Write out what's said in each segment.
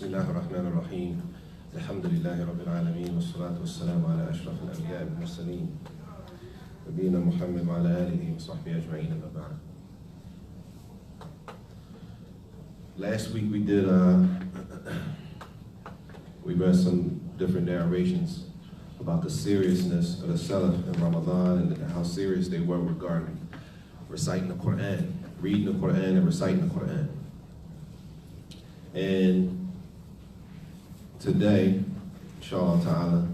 بسم الله الرحمن الرحيم الحمد لله رب العالمين والصلاة والسلام على أشرف الأنبياء والمرسلين نبينا محمد وعلى آله وصحبه أجمعين أما بعد. Last week we read some different narrations about the seriousness of the Salaf in Ramadan and how serious they were regarding reciting the Quran, reading the Quran and reciting the Quran. And today, inshallah ta'ala,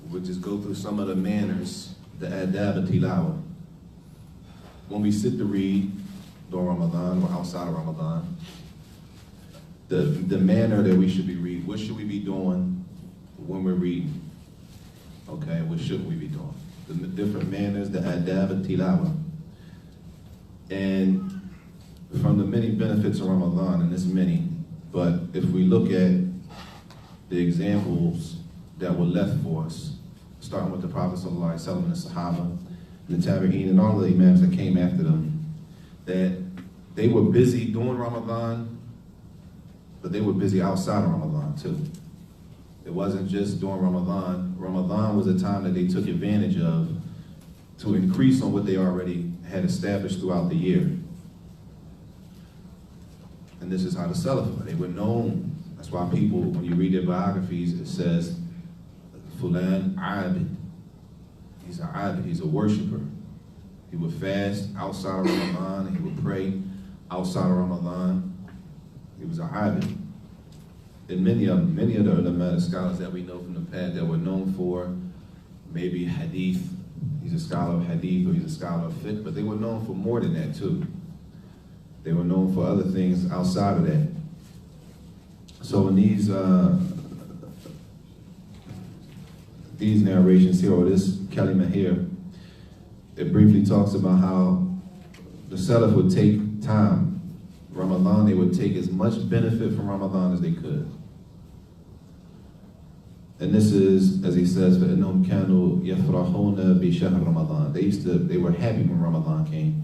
we'll just go through some of the manners, the adab and tilawa. When we sit to read during Ramadan or outside of Ramadan, the manner that we should be reading, what should we be doing when we're reading? Okay, what shouldn't we be doing? The different manners, the adab and tilawa. And from the many benefits of Ramadan, and there's many, but if we look at the examples that were left for us, starting with the Prophet ﷺ and the Sahaba, the Tabi'een, and all the Imams that came after them, that they were busy during Ramadan, but they were busy outside of Ramadan too. It wasn't just during Ramadan. Ramadan was a time that they took advantage of to increase on what they already had established throughout the year. And this is how the Salaf, they were known. That's why people, when you read their biographies, it says, Fulan Abid. He's an Abid, he's a worshiper. He would fast outside of Ramadan, and he would pray outside of Ramadan. He was an Abid. And many of the ulama, scholars that we know from the past that were known for maybe hadith. He's a scholar of hadith or he's a scholar of fiqh, but they were known for more than that too. They were known for other things outside of that. So in these narrations here, or this kalima here, it briefly talks about how the Salaf would take time. Ramadan, they would take as much benefit from Ramadan as they could. And this is, as he says, فَإِنَّهُمْ كَانُوا يَفْرَحُونَ بِشَهْرِ رَمَضَانَ. They were happy when Ramadan came.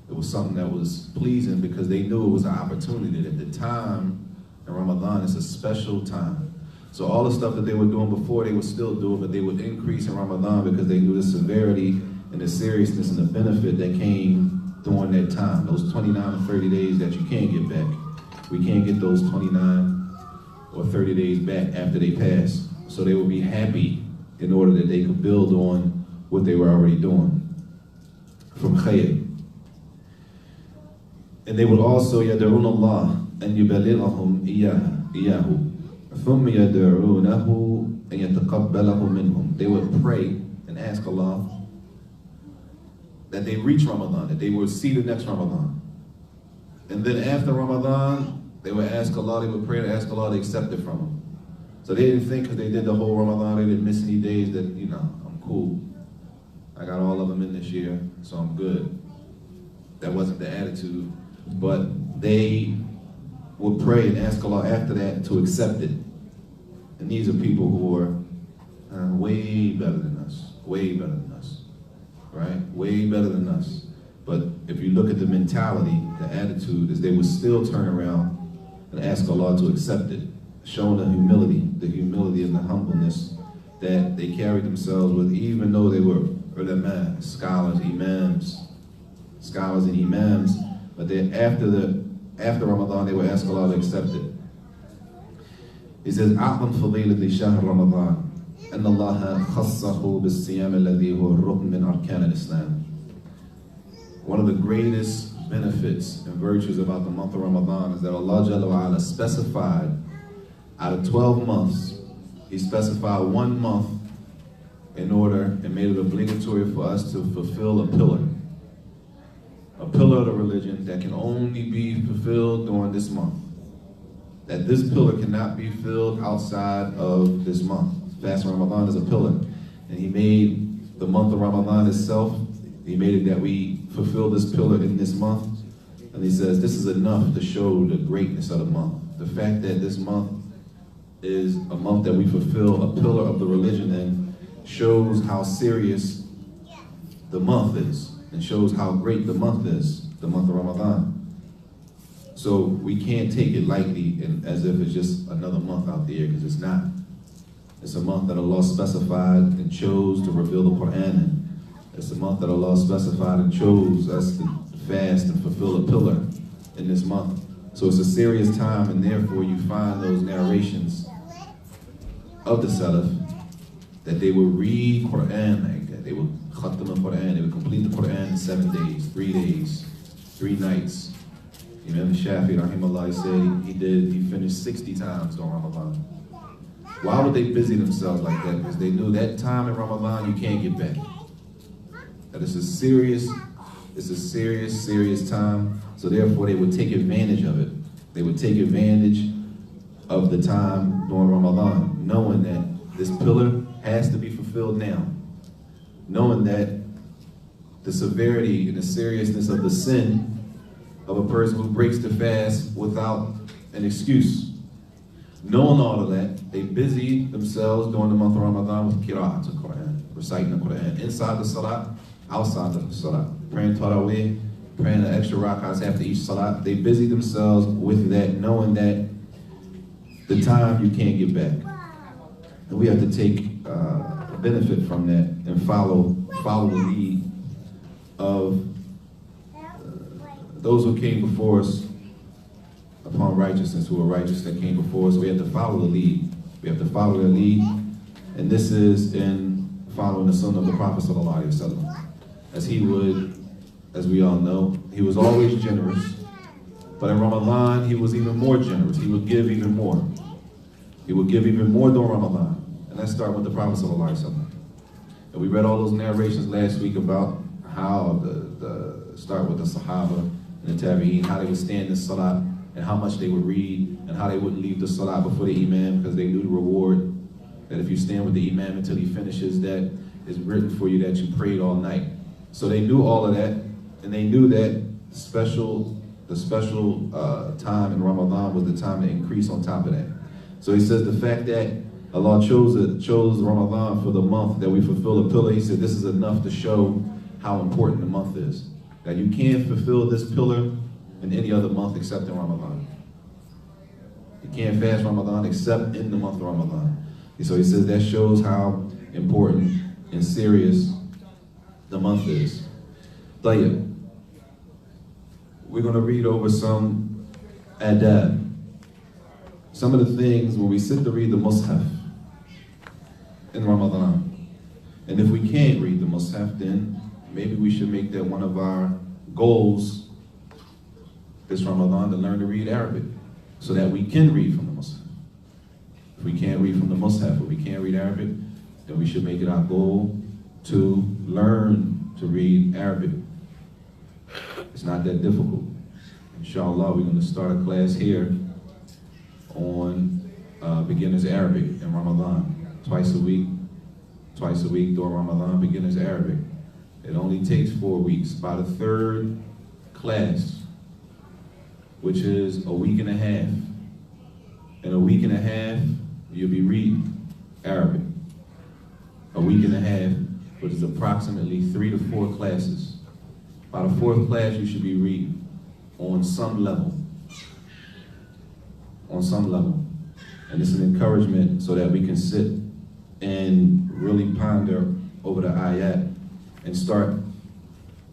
It was something that was pleasing because they knew it was an opportunity. At the time in Ramadan, it's a special time. So all the stuff that they were doing before, they would still do it, but they would increase in Ramadan because they knew the severity and the seriousness and the benefit that came during that time. Those 29 or 30 days that you can't get back. We can't get those 29 or 30 days back after they pass. So they would be happy in order that they could build on what they were already doing from khayr. And they would also يَدْعُونَ اللَّهَ أَنْ يُبَلِغَهُمْ إِيَّاهُ ثُمَّ يَدْعُونَهُ أَنْ يَتَقَبَّلَهُ مِنْهُمْ. They would pray and ask Allah that they reach Ramadan, that they would see the next Ramadan. And then after Ramadan, they would ask Allah, they would pray and ask Allah to accept it from them. So they didn't think because they did the whole Ramadan, they didn't miss any days that, I'm cool. I got all of them in this year, so I'm good. That wasn't the attitude. But they would pray and ask Allah after that to accept it. And these are people who are way better than us, right? Way better than us. But if you look at the mentality, the attitude, is they would still turn around and ask Allah to accept it, showing the humility and the humbleness that they carried themselves with, even though they were ulama, scholars and imams, but then after Ramadan, they would ask Allah to accept it. He says, أعظم فضيلة شهر رمضان أن الله خصه بالصيام الذي هو الركن من أركان الإسلام. One of the greatest benefits and virtues about the month of Ramadan is that Allah Jalla wa Ala specified, out of 12 months, He specified 1 month in order and made it obligatory for us to fulfill a pillar of the religion that can only be fulfilled during this month. That this pillar cannot be filled outside of this month. Fasting Ramadan is a pillar. And He made the month of Ramadan itself, He made it that we fulfill this pillar in this month. And He says this is enough to show the greatness of the month. The fact that this month is a month that we fulfill a pillar of the religion in shows how serious the month is, and shows how great the month is, the month of Ramadan. So we can't take it lightly and as if it's just another month out there, because it's not. It's a month that Allah specified and chose to reveal the Quran in. It's a month that Allah specified and chose us to fast and fulfill a pillar in this month. So it's a serious time, and therefore you find those narrations of the Salaf that they would read Quran like that. They would khatam the Quran, they would complete the Quran in 7 days, 3 days, 3 nights. Imam Shafi, rahimahullah, said he finished 60 times during Ramadan. Why would they busy themselves like that? Because they knew that time in Ramadan you can't get back. That it's a serious, serious time. So therefore they would take advantage of it. They would take advantage of the time during Ramadan, knowing that this pillar has to be fulfilled now. Knowing that the severity and the seriousness of the sin of a person who breaks the fast without an excuse. Knowing all of that, they busy themselves during the month of Ramadan with qira'at al-Quran, reciting the Quran, inside the salat, outside the salat, praying tarawih, praying the extra rak'ahs after each salat. They busy themselves with that, knowing that the time you can't get back. And we have to take benefit from that and follow the lead of those who came before us upon righteousness, who were righteous that came before us. We have to follow the lead. We have to follow their lead. And this is in following the sunnah of the Prophet ﷺ. As he would, as we all know, he was always generous. But in Ramadan, he was even more generous. He would give even more. He would give even more during Ramadan. And let's start with the Prophet ﷺ. And we read all those narrations last week about how start with the Sahaba and the Tabi'een, how they would stand in Salat, and how much they would read, and how they wouldn't leave the Salat before the Imam, because they knew the reward, that if you stand with the Imam until he finishes, that is written for you that you prayed all night. So they knew all of that, and they knew that the special time in Ramadan was the time to increase on top of that. So he says the fact that Allah chose Ramadan for the month that we fulfill a pillar, he said this is enough to show how important the month is. That you can't fulfill this pillar in any other month except in Ramadan. You can't fast Ramadan except in the month of Ramadan. And so he says that shows how important and serious the month is. Tayyib. We're going to read over some adab. Some of the things when we sit to read the Mus'haf in Ramadan. And if we can't read the Mus'haf, then maybe we should make that one of our goals this Ramadan, to learn to read Arabic so that we can read from the Mus'haf. If we can't read from the Mus'haf, or we can't read Arabic, then we should make it our goal to learn to read Arabic. It's not that difficult. Inshallah, we're going to start a class here on beginners Arabic in Ramadan. Twice a week during Ramadan, beginners Arabic. It only takes 4 weeks. By the third class, which is a week and a half, in a week and a half, you'll be reading Arabic. A week and a half, which is approximately 3 to 4 classes. By the 4th class, you should be reading on some level. On some level. And it's an encouragement so that we can sit and really ponder over the ayat and start,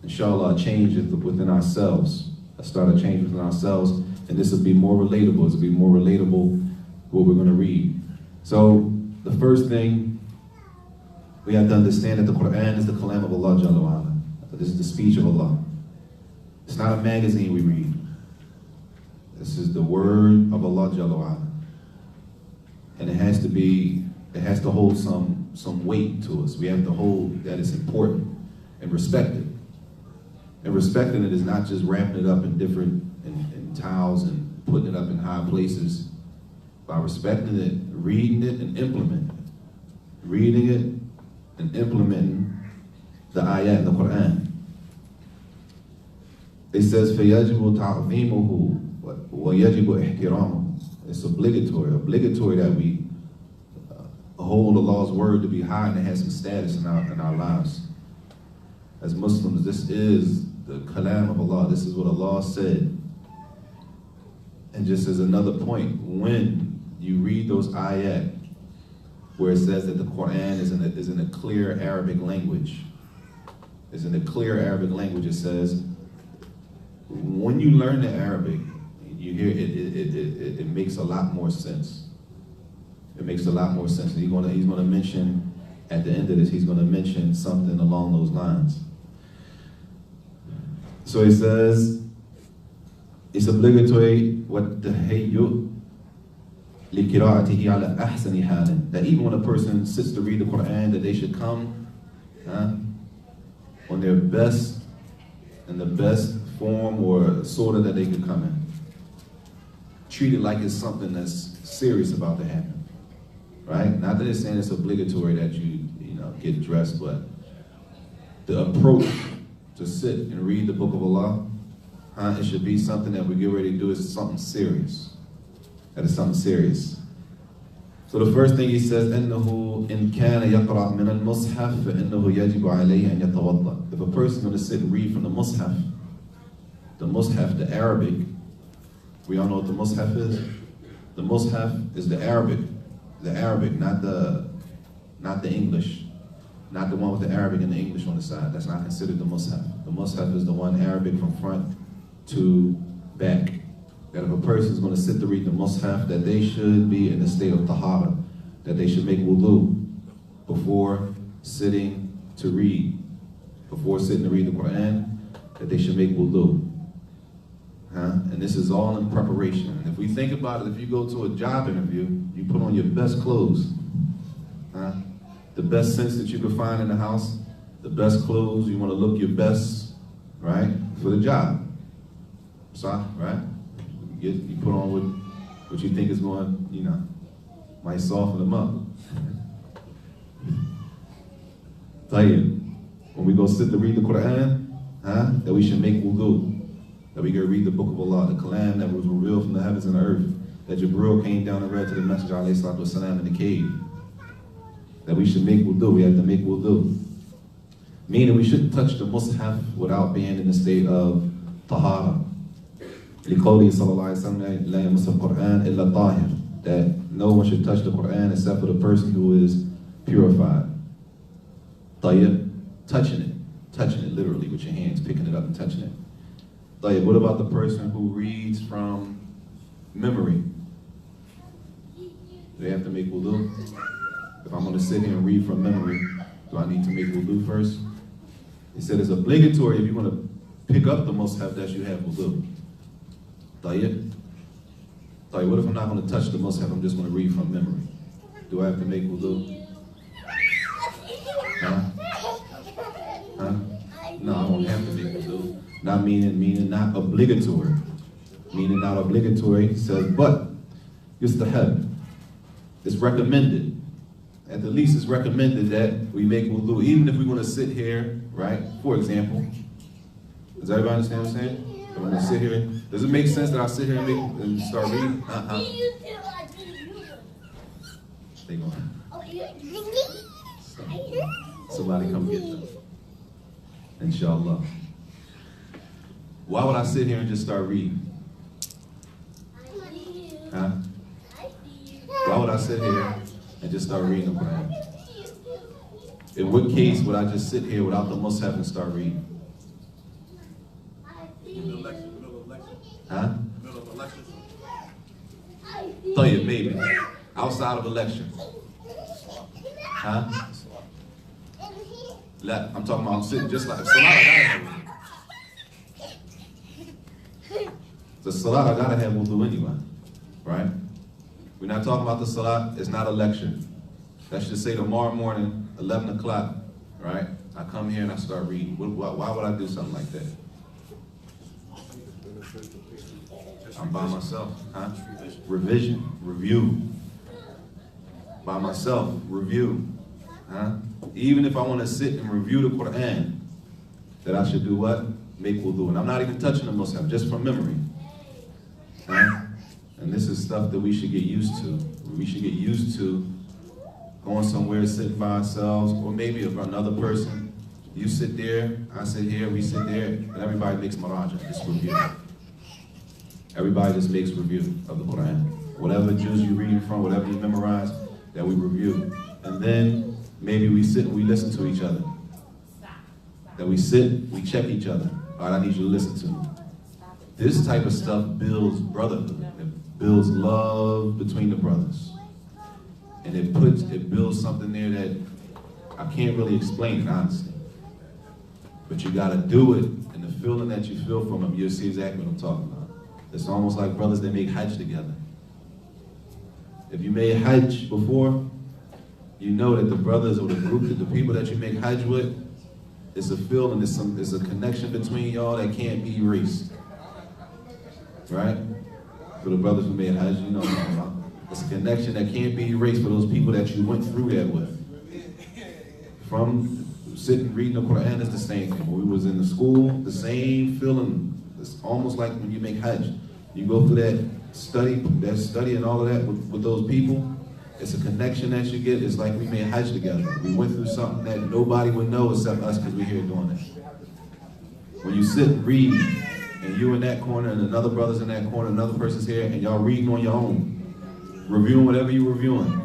inshallah, a change within ourselves. Start a change within ourselves, and this will be more relatable. This will be more relatable what we're going to read. So the first thing, we have to understand that the Quran is the kalam of Allah Jalla wa Ala. This is the speech of Allah. It's not a magazine we read. This is the word of Allah Jalla wa Ala. And it has to hold some weight to us. We have to hold that it's important and respect it. And respecting it is not just wrapping it up in different in towels and putting it up in high places. By respecting it, reading it, and implementing it. Reading it and implementing the ayat in the Quran. It says, فَيَجِبُ تَعْظِيمُهُ وَيَجِبُ إِحْتِرَامُهُ. It's obligatory that we hold Allah's word to be high and it has some status in our lives. As Muslims, this is the kalam of Allah. This is what Allah said. And just as another point, when you read those ayat where it says that the Quran is in a clear Arabic language, it says, when you learn the Arabic, you hear it makes a lot more sense. It makes a lot more sense. And he's gonna mention at the end of this, he's gonna mention something along those lines. So he says, it's obligatory وَالتَّهَيُّ لِقِرَاءَتِهِ عَلَى أَحْسَنِ حَالٍ, that even when a person sits to read the Quran, that they should come on their best, in the best form or sort of that they could come in. Treat it like it's something that's serious about to happen, right? Not that it's saying it's obligatory that you get dressed, but the approach to sit and read the Book of Allah, it should be something that we get ready to do is something serious. That is something serious. So the first thing he says, إنه إن كان يقرأ من المصحف فإنه يجب عليه أن يتوضأ. If a person is going to sit and read from the Mus'haf, the Arabic, we all know what the Mus'haf is. The Mus'haf is the Arabic, not the English, not the one with the Arabic and the English on the side. That's not considered the Mus'haf. The Mus'haf is the one Arabic from front to back. That if a person is going to sit to read the Mus'haf, that they should be in a state of tahara, that they should make wudu before sitting to read. Before sitting to read the Quran, that they should make wudu. And this is all in preparation. And if we think about it, if you go to a job interview, you put on your best clothes. The best scents that you can find in the house, the best clothes, you want to look your best, right, for the job. So, right? You put on what you think is going, might soften them up. When we go sit to read the Quran, that we should make wudu. That we can read the Book of Allah, the Kalam that was revealed from the heavens and the earth, that Jibril came down and read to the Messenger ﷺ in the cave. That we should make wudu, we have to make wudu. Meaning we shouldn't touch the Mus'haf without being in the state of tahara. لِقَوْلِهِ صَلَّى اللَّهُ عَلَيْهِ وَسَلَّمَ لَا يَمَسَّ الْقُرْآنَ إِلَّا طَاهِرٌ, that no one should touch the Quran except for the person who is purified. طيب, touching it literally with your hands, picking it up and touching it. طيب, what about the person who reads from memory? Do they have to make wudu? If I'm going to sit here and read from memory, do I need to make wudu first? He said it's obligatory if you want to pick up the Mus'haf that you have wudu. طيب, what if I'm not going to touch the Mus'haf, I'm just going to read from memory? Do I have to make wudu? No, I won't have to make wudu. Not meaning not obligatory. Meaning not obligatory, he says, but yustahab. It's recommended. At the least it's recommended that we make wudu, even if we want to sit here, right? For example, does everybody understand what I'm saying? I'm going to sit here. Does it make sense that I sit here and start reading? They going. Somebody come get them. Inshallah. Why would I sit here and just start reading? Why would I sit here and just start reading the Quran? In what case would I just sit here without the Mus'haf and start reading? طيب, maybe. Outside of a lecture. I'm talking about I'm sitting just like Salah, I gotta have wudu. The Salah, I gotta have wudu anyway, right? We're not talking about the Salah, it's not a lecture. Let's just say tomorrow morning, 11 o'clock, right? I come here and I start reading. Why would I do something like that? I'm by myself, Revision, review. By myself, review, Even if I want to sit and review the Quran, that I should do what? Make wudu. And I'm not even touching the Mus'haf, just from memory. And this is stuff that we should get used to. We should get used to going somewhere, sitting by ourselves, or maybe if another person, you sit there, I sit here, we sit there, and everybody makes maraja, just review. Everybody just makes review of the Quran. Whatever juz you reading from, whatever you memorize, that we review. And then maybe we sit and we listen to each other. That we sit, we check each other. All right, I need you to listen to me. This type of stuff builds brotherhood. It builds love between the brothers. And it builds something there that I can't really explain it, honestly. But you gotta do it, and the feeling that you feel from them, you'll see exactly what I'm talking about. It's almost like brothers that make Hajj together. If you made Hajj before, you know that the brothers or the group, that the people that you make Hajj with, it's a feeling, it's a connection between y'all that can't be erased. Right? For the brothers who made Hajj, you know what I'm talking about. It's a connection that can't be erased for those people that you went through that with. From sitting reading the Quran is the same thing. When we was in the school, the same feeling. It's almost like when you make Hajj. You go through that study and all of that with those people. It's a connection that you get. It's like we made Hajj together. We went through something that nobody would know except us because we're here doing it. When you sit and read, and you in that corner, and another brother's in that corner, another person's here, and y'all reading on your own, reviewing whatever you're reviewing.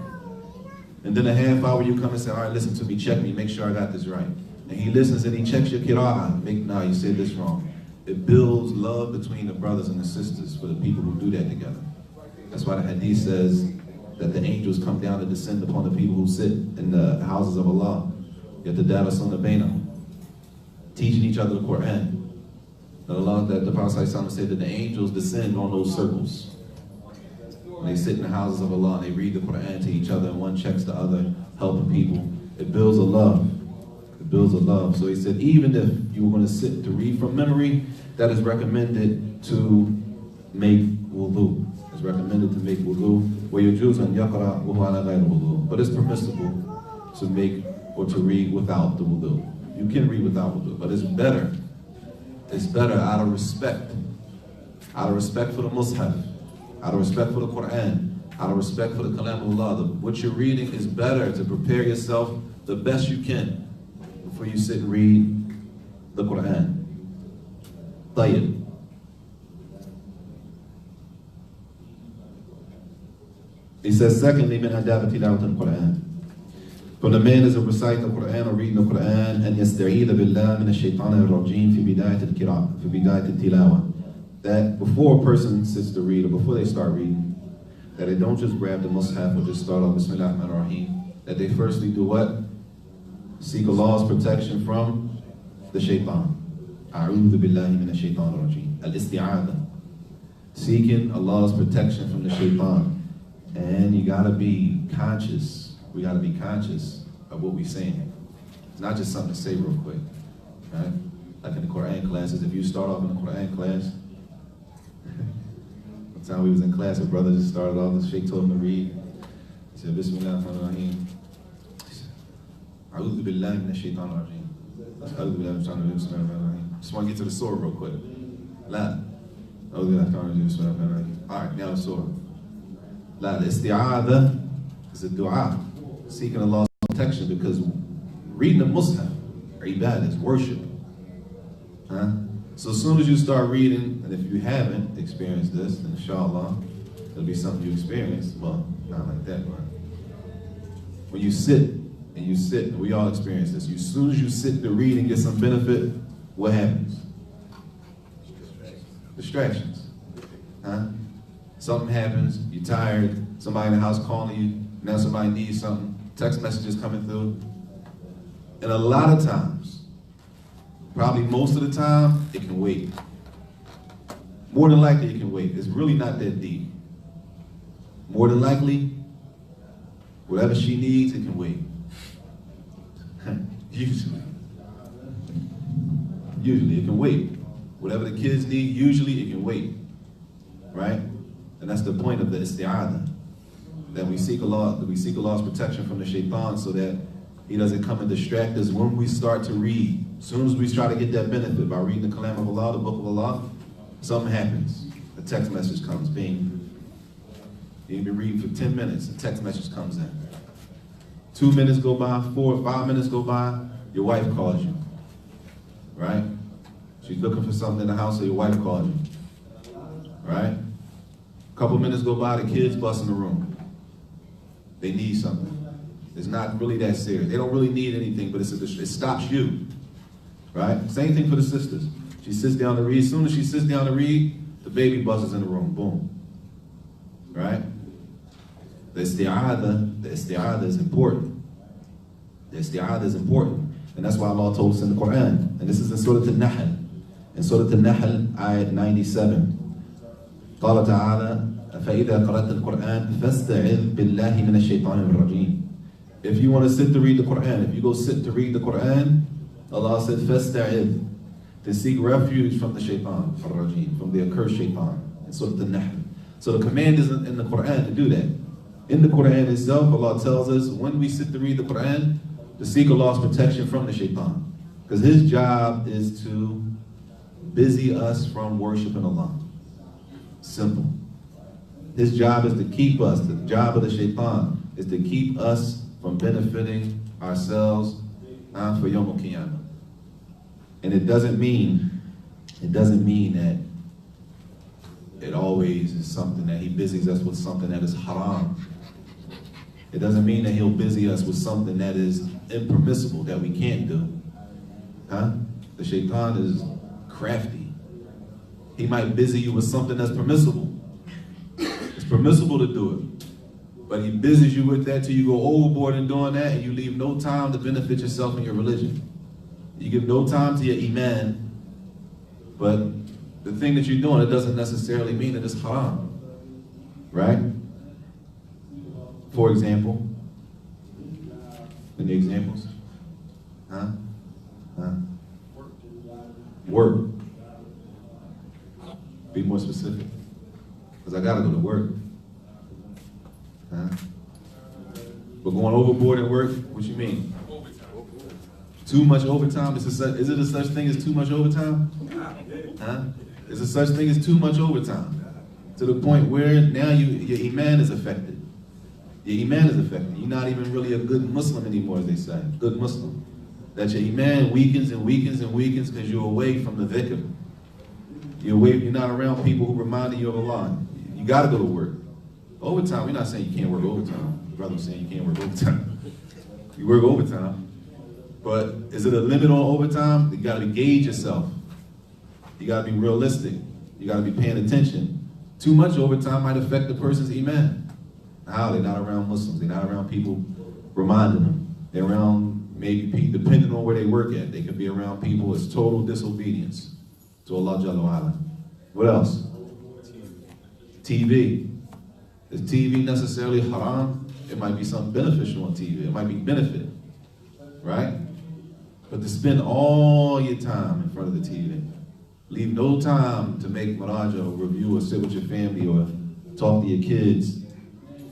And then a half hour you come and say, all right, listen to me, check me, make sure I got this right. And he listens and he checks your qira'ah. Nah, you said this wrong. It builds love between the brothers and the sisters for the people who do that together. That's why the hadith says that the angels come down to descend upon the people who sit in the houses of Allah. Get the Darasuna Bainam, teaching each other the Quran. That the Prophet said that the angels descend on those circles. When they sit in the houses of Allah and they read the Quran to each other and one checks the other, helping people, it builds a love. It builds a love. So he said, even if you were going to sit to read from memory, that is recommended to make wudu. It's recommended to make wudu. But it's permissible to make or to read without the wudu. You can read without wudu, but it's better. It's better out of respect. Out of respect for the Mus'haf. Out of respect for the Quran, out of respect for the Kalam of Allah, what you're reading is better to prepare yourself the best you can before you sit and read the Quran. Tayyib. He says, secondly, min adab tilawat al-Quran. From the man is to recite the Quran or reading the Quran, and yasta'idha billah min ash-shaytan ar-rajim fi bidayat al-qira'ah, fi bidayat al-tilawah. That before a person sits to read or before they start reading, that they don't just grab the Mus'haf or just start off Bismillah ar-Rahman ar-Rahim, that they firstly do what? Seek Allah's protection from the shaitan. A'udhu billahi min ash-shaytan ar-rajim. Al-isti'adha. Seeking Allah's protection from the shaitan. And you gotta be conscious. We gotta be conscious of what we're saying. It's not just something to say real quick, right? Like in the Quran classes, if you start off in the Quran class, one time we was in class, a brother just started off, the sheikh told him to read. He said, Bismillah ar-Rahman. A'udhu billahi min ash-shaytan ar-rajim. A'udhu billahi min ash-shaytan ar-rajim. Just want to get to the surah real quick. La. A'udhu billahi min ash-shaytan ar-rajim. All right, now the surah. La, the isti'adha is a dua, seeking Allah's protection, because reading the Mus'haf, or ibadah, is worship. Huh? So as soon as you start reading, and if you haven't experienced this, then inshallah, it'll be something you experience. Well, not like that, but when you sit, and we all experience this, as soon as you sit to read and get some benefit, what happens? Distractions. Huh? Something happens, you're tired, somebody in the house calling you, now somebody needs something, text messages coming through. And a lot of times, probably most of the time, it can wait. More than likely it can wait. It's really not that deep. More than likely, whatever she needs, it can wait. Usually it can wait. Whatever the kids need, usually it can wait. Right? And that's the point of the isti'adha. That we seek Allah's protection from the shaitan so that he doesn't come and distract us when we start to read. As soon as we try to get that benefit by reading the Kalam of Allah, the Book of Allah, something happens. A text message comes, bing. You've been reading for 10 minutes, a text message comes in. 2 minutes go by, 4 or 5 minutes go by, your wife calls you. Right? She's looking for something in the house, so your wife calls you. right? A couple minutes go by, the kids bust in the room. They need something. It's not really that serious. They don't really need anything, but it stops you, right? Same thing for the sisters. She sits down to read. As soon as she sits down to read, the baby buzzes in the room. Boom. Right? The isti'adha is important. The isti'adha is important. And that's why Allah told us in the Quran. And this is in Surah Al-Nahl. In Surah Al-Nahl, ayat 97. قال تعالى فإذا قرأت القرآن فاستعذ بالله من الشيطان الرجيم. If you want to sit to read the Quran, if you go sit to read the Quran, Allah said فاستعذ, to seek refuge from the shaitan al-rajim, from the accursed shaitan. In Surah Al-Nahl. So the command is in the Quran to do that. In the Quran itself, Allah tells us when we sit to read the Quran, to seek Allah's protection from the shaitan. Because his job is to busy us from worshiping Allah. Simple. His job is to keep us. The job of the shaitan is to keep us from benefiting ourselves for Yom Qiyamah. And it doesn't mean that it always is something that he busies us with something that is haram. It doesn't mean that he'll busy us with something that is impermissible, that we can't do. The shaitan is crafty. He might busy you with something that's permissible. It's permissible to do it. But he busies you with that till you go overboard in doing that and you leave no time to benefit yourself in your religion. You give no time to your iman, but the thing that you're doing, it doesn't necessarily mean that it's haram. Right? For example, any examples? Work. Be more specific. Because I gotta go to work. But going overboard at work, what you mean? Too much overtime? Is it a such thing as too much overtime? Is there such thing as too much overtime? To the point where now your iman is affected. Your iman is affected. You're not even really a good Muslim anymore, as they say. Good Muslim. That your iman weakens and weakens and weakens because you're away from the dhikr. You're not around people who remind you of Allah. You got to go to work. Overtime, we're not saying you can't work overtime. The brother's saying you can't work overtime. You work overtime. But is it a limit on overtime? You got to gauge yourself. You got to be realistic. You got to be paying attention. Too much overtime might affect the person's iman. How? They're not around Muslims. They're not around people reminding them. They're around maybe people, depending on where they work at. They could be around people with total disobedience to Allah Jalla wa'ala. What else? TV. Is TV necessarily haram? It might be something beneficial on TV. It might be benefit. Right? But to spend all your time in front of the TV, leave no time to make maraja or review or sit with your family or talk to your kids,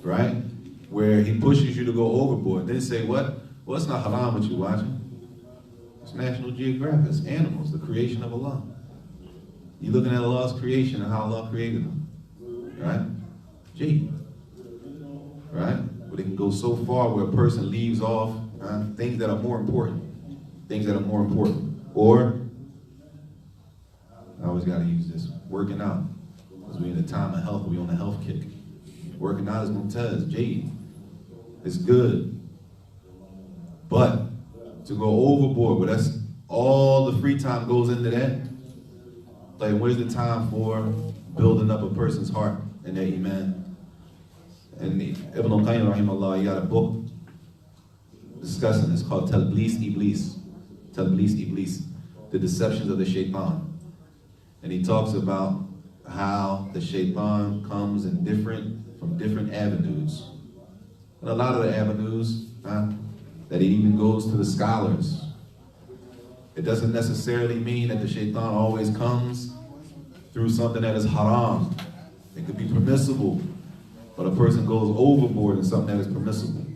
right? Where he pushes you to go overboard. Then say, what? Well, it's not haram what you're watching. It's National Geographic. It's animals, the creation of Allah. You're looking at Allah's creation and how Allah created them, right? Gee, right? But it can go so far where a person leaves off things that are more important. Things that are more important. Or, I always got to use this, working out. Because we're in the time of health, we're on a health kick. Working out is mumtaz, jade. It's good. But to go overboard, but that's all the free time goes into that. Like, where's the time for building up a person's heart and their iman? And Ibn al-Qayyim, rahimahullah, he got a book discussing this called Talbis Iblis. Talbis Iblis, the deceptions of the shaitan. And he talks about how the shaitan comes in from different avenues. And a lot of the avenues, that he even goes to the scholars. It doesn't necessarily mean that the shaitan always comes through something that is haram. It could be permissible, but a person goes overboard in something that is permissible.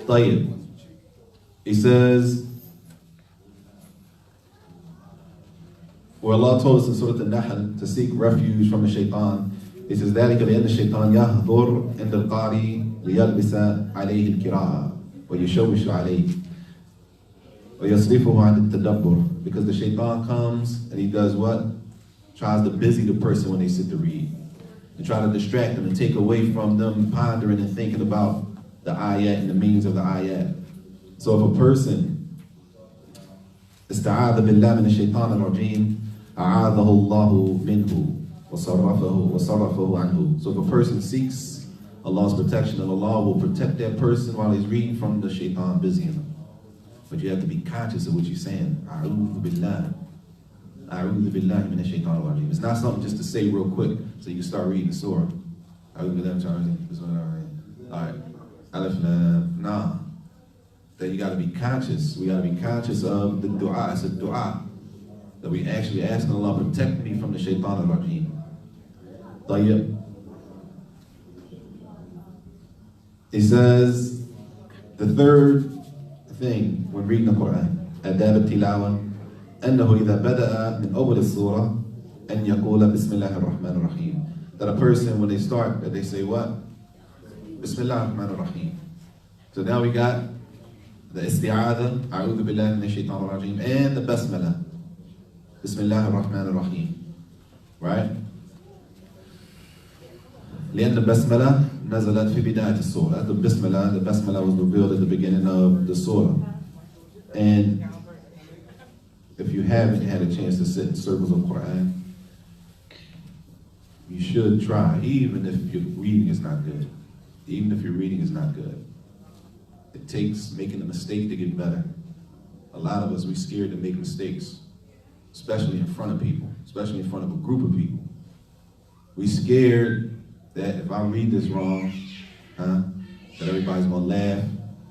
Tayyib. He says, where Allah told us in Surah Al-Nahl to seek refuge from the shaitan, he says, ذَلِكَ لِأَنَّ الشَّيْطَانَ يَهْضُرْ عِنْدَ الْقَارِي لِيَلْبِسَ عَلَيْهِ الْكِرَاءَ وَيُشَوِّشُ عَلَيْهِ وَيَصْرِفُهُ عَنِ التَّدَبُّرِ. Because the shaitan comes and he does what? tries to busy the person when they sit to read, and try to distract them and take away from them pondering and thinking about the ayat and the meanings of the ayat. So if a person استعاذ بالله من الشيطان الرجيم أعاذه الله منه وصرفه عنه. So if a person seeks Allah's protection, and Allah will protect that person while he's reading from the shaitan busying him. But you have to be conscious of what you're saying. أعوذ بالله من الشيطان الرجيم. It's not something just to say real quick so you can start reading the surah. أعوذ بالله من الشيطان الرجيم. All right. Alif Lam. Nah. That you got to be conscious. We got to be conscious of the dua. It's a dua that we actually asking Allah, protect me from the shaitan al-rajim. Tayyib. He says, the third thing when reading the Quran, adab al-tilawa, أنه إذا بدأ من أول السورة أن يقول بسم الله الرحمن الرحيم. That a person, when they start, that they say what? بسم الله الرحمن الرحيم. So now we got the isti'adha, a'udhu billahi minash shaitanir rajim, and the basmala, bismillahir rahmanir rahim, right? لأن البسملة نزلت في بداية السورة. The basmala was revealed at the beginning of the surah. And if you haven't had a chance to sit in circles of Quran, you should try, even if your reading is not good. Even if your reading is not good. It takes making a mistake to get better. A lot of us, we're scared to make mistakes, especially in front of people, especially in front of a group of people. We're scared that if I read this wrong, that everybody's gonna laugh.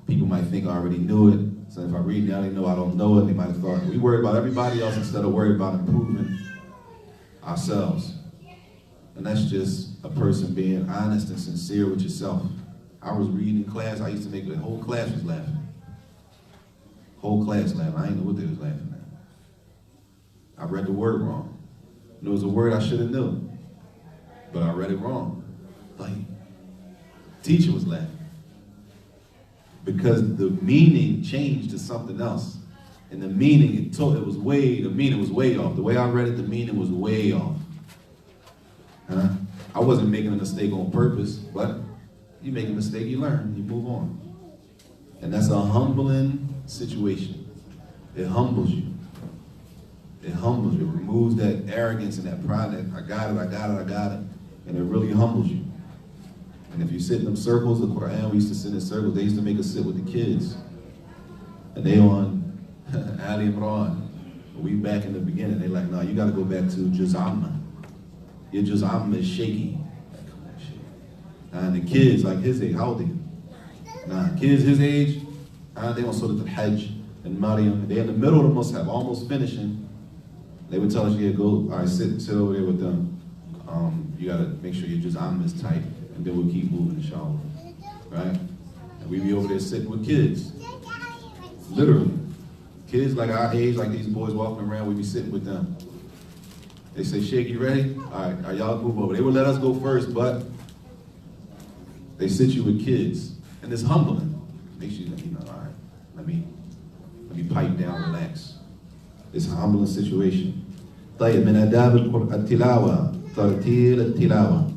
People might think I already knew it. So if I read now, they know I don't know it. They might have thought, we worry about everybody else instead of worry about improving ourselves. And that's just a person being honest and sincere with yourself. I was reading in class, I used to make the whole class was laughing. Whole class laughing. I didn't know what they was laughing at. I read the word wrong. And it was a word I should have known, but I read it wrong. Like, teacher was laughing. Because the meaning changed to something else. And the meaning, the meaning was way off. The way I read it, the meaning was way off. I wasn't making a mistake on purpose, but you make a mistake, you learn, you move on. And that's a humbling situation. It humbles you. It humbles you. It removes that arrogance and that pride that I got it. And it really humbles you. And if you sit in them circles, the Quran, we used to sit in circles, they used to make us sit with the kids. And they on Ali Imran. We back in the beginning, they like, no, you gotta go back to Juz Amma. Your Juz Amma is shaky. And the kids, like his age, how old are you? Kids his age, they on Surah Al-Hajj and Maryam. They're in the middle of the Mus'haf, almost finishing. They would tell us, yeah, go, all right, sit over there with them. You gotta make sure your Juz Amma is tight, and then we'll keep moving, inshallah. Right? And we be over there sitting with kids. Literally. Kids like our age, like these boys walking around, we be sitting with them. They say, Sheikh, you ready? All right, y'all move over. They would let us go first, but they sit you with kids, and it's humbling. Makes you, all right, let me pipe down, relax. It's a humbling situation. طيب من آداب التلاوة ترتيل التلاوة.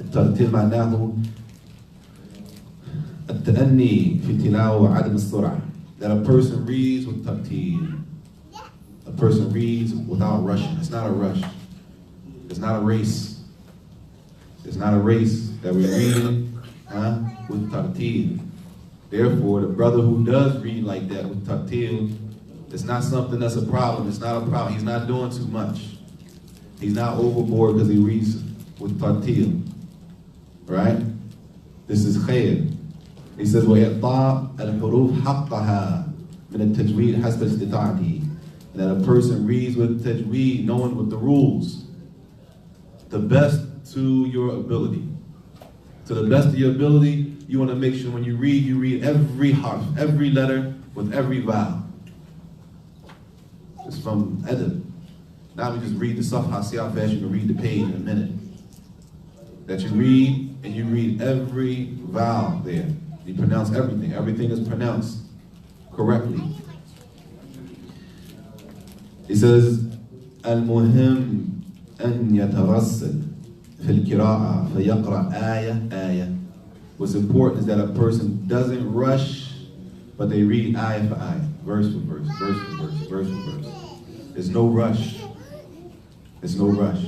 الترتيل معناه التأني في التلاوة وعدم السرعة. That a person reads with tartil. A person reads without rushing. It's not a rush. It's not a race. It's not a race that we're reading with tartil. Therefore, the brother who does read like that with tartil, it's not something that's a problem. It's not a problem. He's not doing too much. He's not overboard because he reads with tartil. Right? This is khair. He says, وَإِعْطَاءَ الْحُرُوفِ حَقَّهَا مِنَ التَّجْوِيدِ حَسْبَ اسْتِطَاعَتِهِ. And that a person reads with tajweed, knowing with the rules, the best to your ability. To the best of your ability, you want to make sure when you read every harf, every letter with every vowel. It's from adab. Now we just read the safha, see how fast you can read the page in a minute. That you read, and you read every vowel there. You pronounce everything. Everything is pronounced correctly. He says, Al-Muhim أن يترصد في القراءة فيقرأ آية آية. What's important is that a person doesn't rush, but they read ayah for ayah, verse for verse, verse for verse, verse for verse. There's no rush. There's no rush.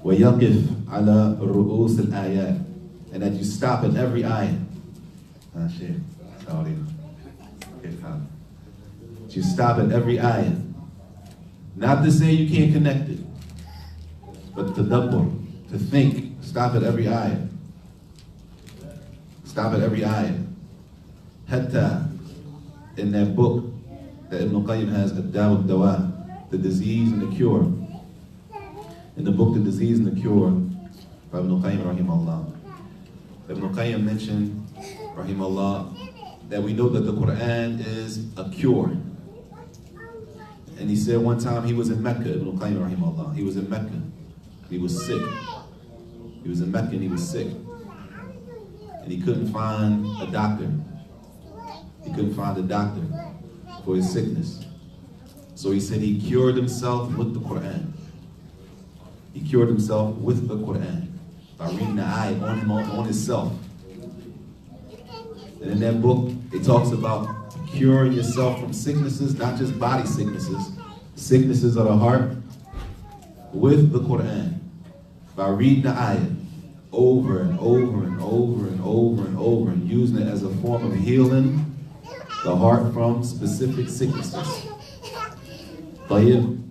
ويقف على رؤوس الآيات, and that you stop at every ayah. You stop at every ayah. Not to say you can't connect it, but to think. Stop at every ayah. Stop at every ayah. Hatta, in that book that Ibn Qayyim has, Ad-Dawa, the disease and the cure. In the book, The Disease and the Cure, by Ibn Qayyim, rahimahullah. Ibn Qayyim mentioned, rahimahullah, that we know that the Quran is a cure. And he said one time he was in Mecca, Ibn Qayyim, rahimahullah. He was in Mecca. He was sick. He was in Mecca and he was sick. And he couldn't find a doctor. He couldn't find a doctor for his sickness. So he said he cured himself with the Quran. He cured himself with the Quran by reading the ayah on himself. And in that book, it talks about curing yourself from sicknesses, not just body sicknesses, sicknesses of the heart, with the Quran, by reading the ayah over and over and over and over and over, and using it as a form of healing the heart from specific sicknesses. طيب.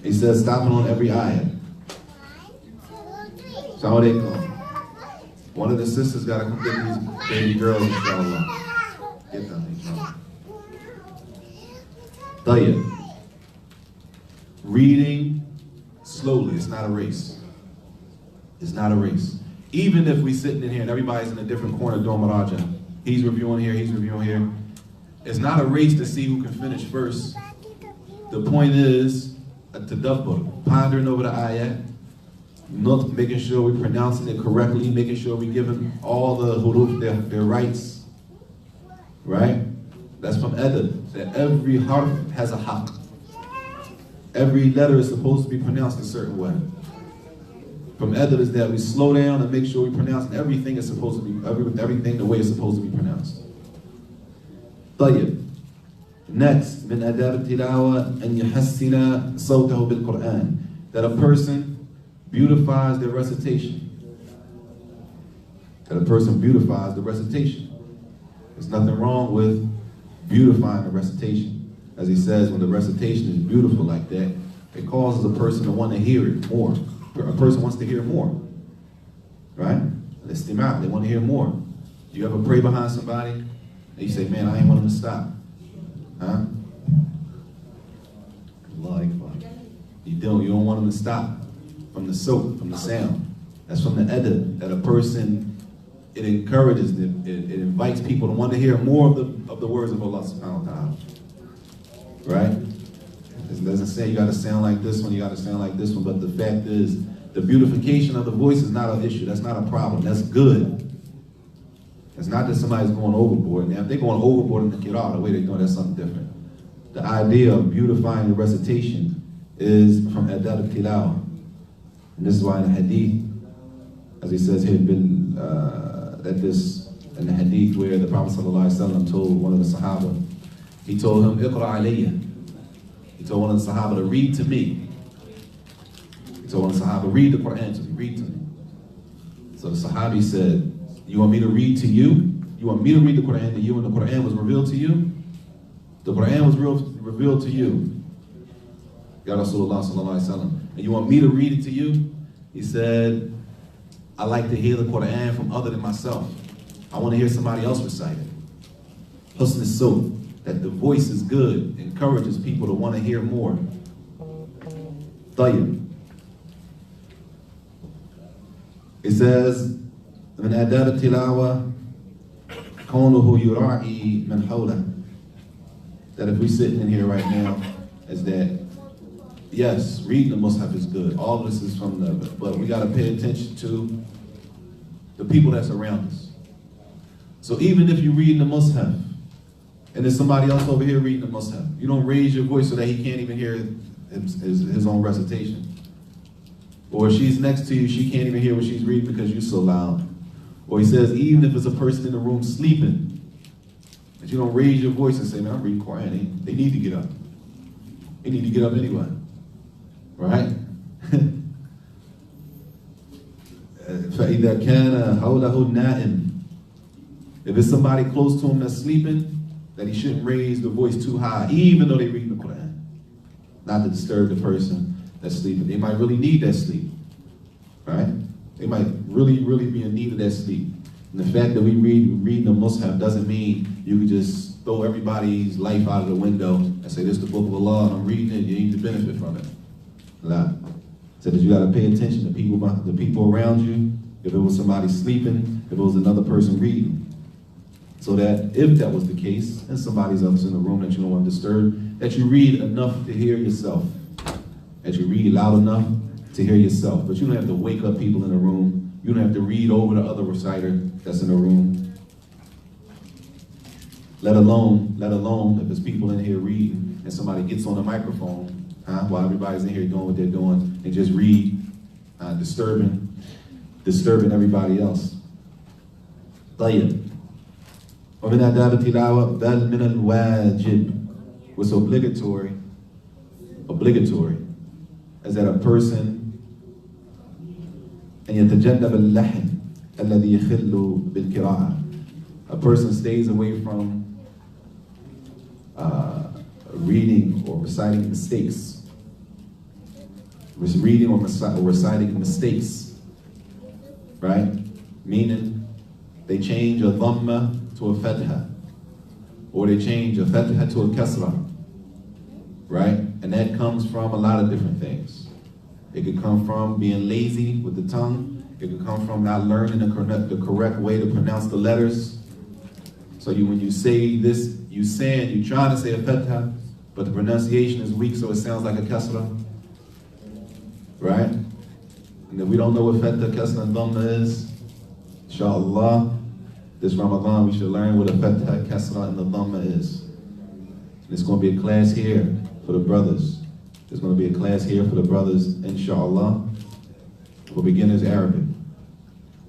He says, stopping on every ayah. Assalamu One of the sisters got to come get these baby girls, inshallah. Get them, inshallah. طيب. Reading slowly. It's not a race. It's not a race. Even if we're sitting in here and everybody's in a different corner doing maraja, he's reviewing here, he's reviewing here. It's not a race to see who can finish first. The point is a tadabbur, pondering over the ayat, making sure we're pronouncing it correctly, making sure we're giving all the huruf their rights. Right? That's from adab, that every harf has a haqq. Every letter is supposed to be pronounced a certain way. From adab is that we slow down and make sure we pronounce everything is supposed to be everything the way it's supposed to be pronounced. طيب. Next, من آداب التلاوة أن يحسن صوته بالقرآن. That a person beautifies their recitation. That a person beautifies the recitation. There's nothing wrong with beautifying the recitation. As he says, when the recitation is beautiful like that, it causes a person to want to hear it more. A person wants to hear more. Right? Al-istima', they want to hear more. Do you ever pray behind somebody and you say, man, I ain't want them to stop? Huh? You don't want them to stop from the soap, from the sound. That's from the adab, that a person, it encourages them, it invites people to want to hear more of the words of Allah subhanahu wa ta'ala. Right? It doesn't say you got to sound like this one, you got to sound like this one, but the fact is, the beautification of the voice is not an issue. That's not a problem. That's good. It's not that somebody's going overboard. Now, if they're going overboard in the qira'ah, the way they're doing, that's something different. The idea of beautifying the recitation is from adab al-tilawa. And this is why in the hadith, as he says here, that this, in the hadith where the Prophet ﷺ told one of the Sahaba, he told him, iqra alayya. He told one of the Sahaba to read to me. He told one of the Sahaba, read the Quran to me, read to me. So the Sahabi said, you want me to read to you? You want me to read the Quran to you and the Quran was revealed to you? The Quran was revealed to you. Ya Rasulullah sallallahu alaihi wasallam. And you want me to read it to you? He said, I like to hear the Quran from other than myself. I want to hear somebody else recite it. Husn is-sawt, that the voice is good, encourages people to want to hear more. Tayyib. It says, من آداب التلاوة كونه يراعي من حوله. That if we're sitting in here right now, is that, yes, reading the Mus'haf is good. All of this is from the, but we got to pay attention to the people that's around us. So even if you're reading the Mus'haf and there's somebody else over here reading the Mus'haf. You don't raise your voice so that he can't even hear his own recitation. Or she's next to you, she can't even hear what she's reading because you're so loud. Or he says, even if it's a person in the room sleeping, that you don't raise your voice and say, man, I'm reading Quran. They need to get up. They need to get up anyway. Right? فَإِذَا كَانَ حَوْلَهُ نَائِمٌ. If it's somebody close to him that's sleeping, that he shouldn't raise the voice too high, even though they're reading the Quran. Not to disturb the person that's sleeping. They might really need that sleep. Right? They might really, really be in need of that sleep. And the fact that we read the Mus'haf doesn't mean you can just throw everybody's life out of the window and say, this is the book of Allah and I'm reading it, you need to benefit from it. Nah. So that you got to pay attention to the people around you, if it was somebody sleeping, if it was another person reading. So that if that was the case, and somebody's else in the room that you don't want to disturb, that you read enough to hear yourself. That you read loud enough to hear yourself. But you don't have to wake up people in the room. You don't have to read over the other reciter that's in the room. Let alone if there's people in here reading and somebody gets on the microphone, while everybody's in here doing what they're doing, and just read, disturbing everybody else. طيب. ومن آداب التلاوة بل من الواجب. What's obligatory is that a person أن يتجنب اللحن الذي يخل بالقراءة. A person stays away from reading or reciting mistakes. Reading or reciting mistakes, right? Meaning they change a dhamma to a fatha, or they change a fatha to a kasra, right? And that comes from a lot of different things. It could come from being lazy with the tongue. It could come from not learning the correct way to pronounce the letters. So when you say this, you're trying to say a fatha, but the pronunciation is weak, so it sounds like a kasra. Right? And if we don't know what fatha, kasra, and dhamma is, inshallah, this Ramadan we should learn what a fatha, kasra, and the dhamma is. And it's going to be a class here for the brothers. There's going to be a class here for the brothers, inshallah, for beginners Arabic.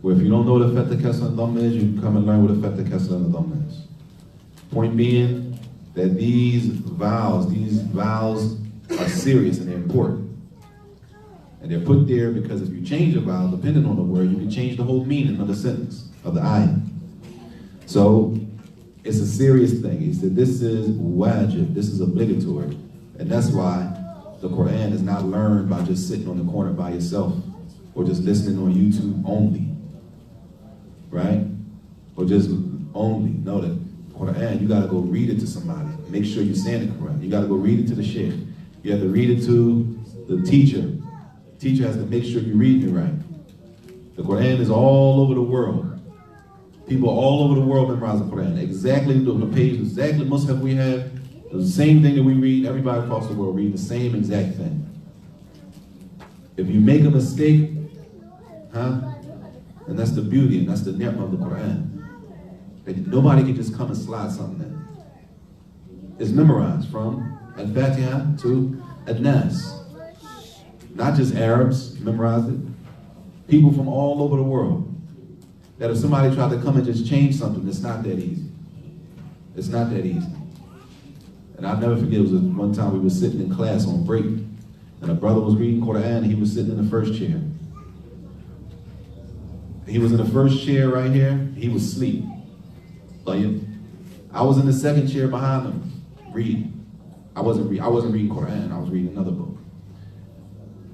Where if you don't know what a fatha, kasra, and dhamma is, you can come and learn what a fatha, kasra, and the dhamma is. Point being that these vows are serious and they're important. And they're put there because if you change a vowel, depending on the word, you can change the whole meaning of the sentence, of the ayah. So, it's a serious thing. He said this is wajib, this is obligatory. And that's why the Quran is not learned by just sitting on the corner by yourself, or just listening on YouTube only, right? Or just only. No, the Quran, you gotta go read it to somebody. Make sure you're saying the Quran. You gotta go read it to the sheikh. You have to read it to the teacher. Teacher has to make sure you read it right. The Quran is all over the world. People all over the world memorize the Quran. Exactly on the page, exactly Mus'haf we have, the same thing that we read, everybody across the world read the same exact thing. If you make a mistake, and that's the beauty and that's the ni'mah of the Quran. That nobody can just come and slide something in. It's memorized from Al-Fatiha to Ad-Nas. Not just Arabs memorized it. People from all over the world. That if somebody tried to come and just change something, it's not that easy. It's not that easy. And I'll never forget, it was one time we were sitting in class on break, and a brother was reading Quran, and he was sitting in the first chair. He was in the first chair right here, he was asleep. I was in the second chair behind him, reading. I wasn't reading Quran, I was reading another book.